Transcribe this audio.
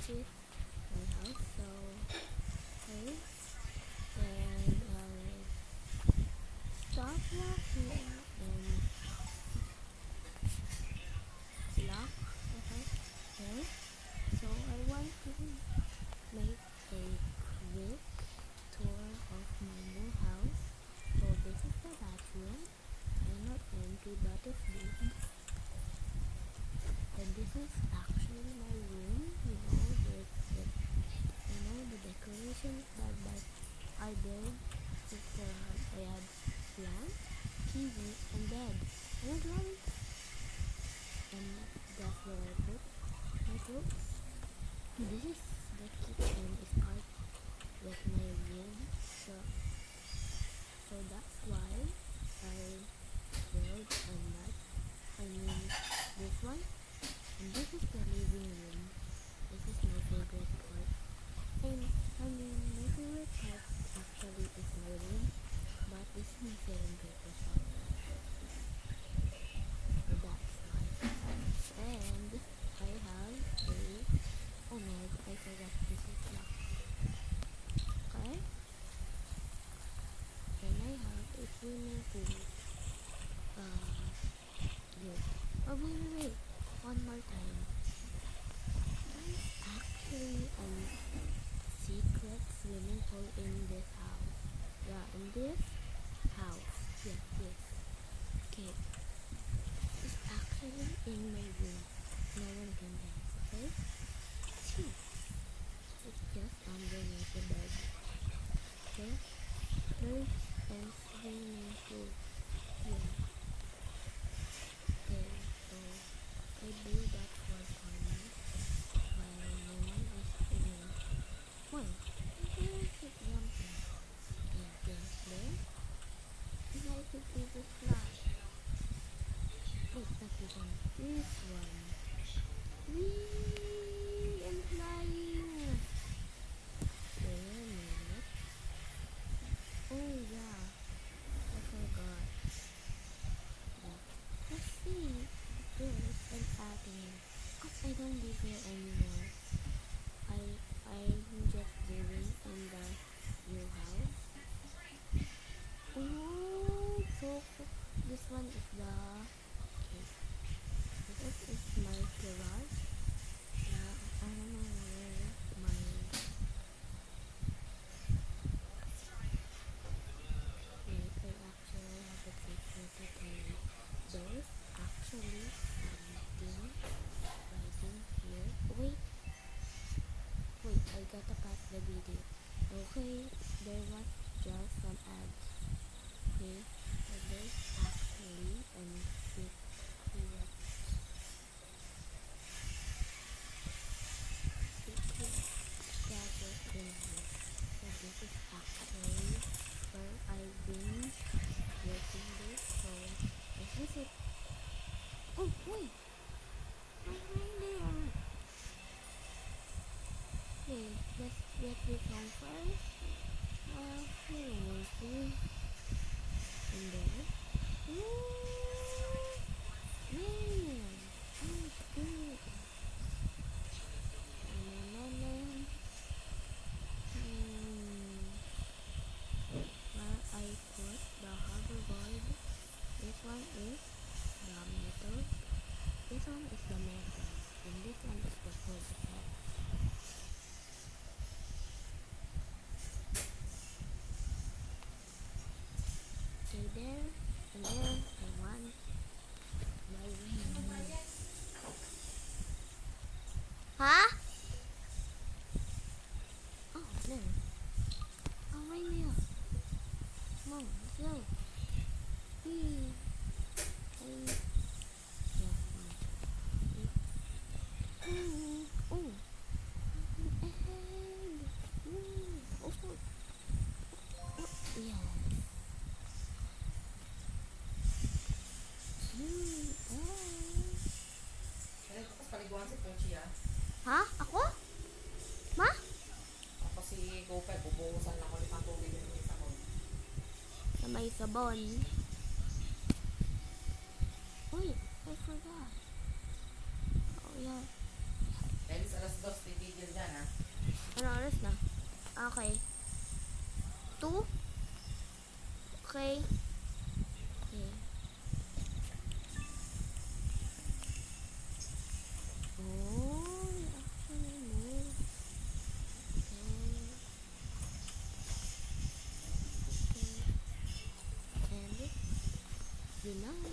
is my house. So, okay. And stop walking and lock. Okay. Okay. So I want to make a quick tour of my new house. So this is the bathroom. I'm not empty, but it's big. And this is actually my room. The decorations that I built. I had plant, TV, and bed, and a drawing. And that's where I put my clothes. This is the kitchen. Is part with my room. So that's why I built this one. And this is the living room. This is my favorite part. And my favorite part actually is my room, but this is my film paper shop. So that's why. And I have oh no, I forgot this is locked. Okay. And I have a swimming pool. Here. Oh wait. One more time. There's actually a secret swimming pool in this house. Yeah, in this house. Yes. Okay. It's actually in my room. No one can dance, okay? See? It's just underneath the bed. Okay? There's a swimming pool here. Okay, so I do that for fun while no one is in. Wait, where is it jumping? Okay, there. And I could see the flash. Wait, not this one. This one. Whee! I'm flying! Wait a minute. Oh yeah, I forgot. Yeah. Let's see this and adding. Cause I don't live here anymore. I'm just living in the new house. Oh, so this one is the okay. This is my garage. Yeah, I don't know where my wait. I actually have a picture to tell you. There's actually something writing here. Wait, I gotta pause the video. Okay, there was just some ads. Okay, so there's actually an secret gadget in here. So this is actually where I've been getting this. So this is it. Oh wait, I'm right there. Okay, let's get this one first. Here we see. And there. Ooh, man, oh good. Where I put the hoverboard. This one is the metal. This one is the metal. And this one is the food effect. Okay, there. And there. I want my ring. Huh? Oh, there. Oh, right there. Come on, let's go. Whee. Hey. Yeah, ooh, ooh. And, ooh, oh, oh, yes. Tapos paliguan si Pochi ah. Ha? Ako? Ma? Ako si Gopay, bubuhusan lang ko ng tubig yung isa ko. Sa may sabon. Uy, I forgot. Oh, yeah. Dahil sa alas 2, titigil na. Okay. 2. Okay. Okay. Oh, actually move. Okay. Okay. And good night.